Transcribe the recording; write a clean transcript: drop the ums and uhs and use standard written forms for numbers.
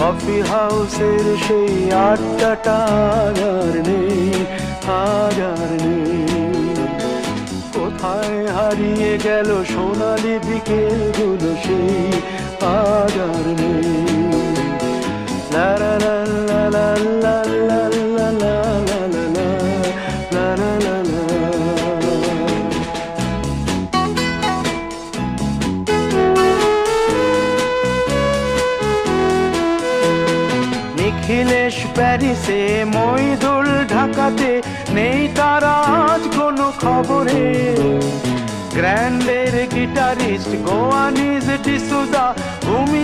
Coffee হাউসের সেই আড্ডাটা আর নেই, আর নেই। কোথায় হারিয়ে গেল সোনালি বিকেলগুলো সেই আর নেই। লা লা লা লা লা লা লা লা লা লা লা লা লা লা। নিখিলেশ প্যারিসে, মইদুল ঢাকাতে, নেই তারা আজ কোনো খবরে। গ্র্যান্ডের গিটারিস্ট গোয়ানিজ ডিসুজা ভূমি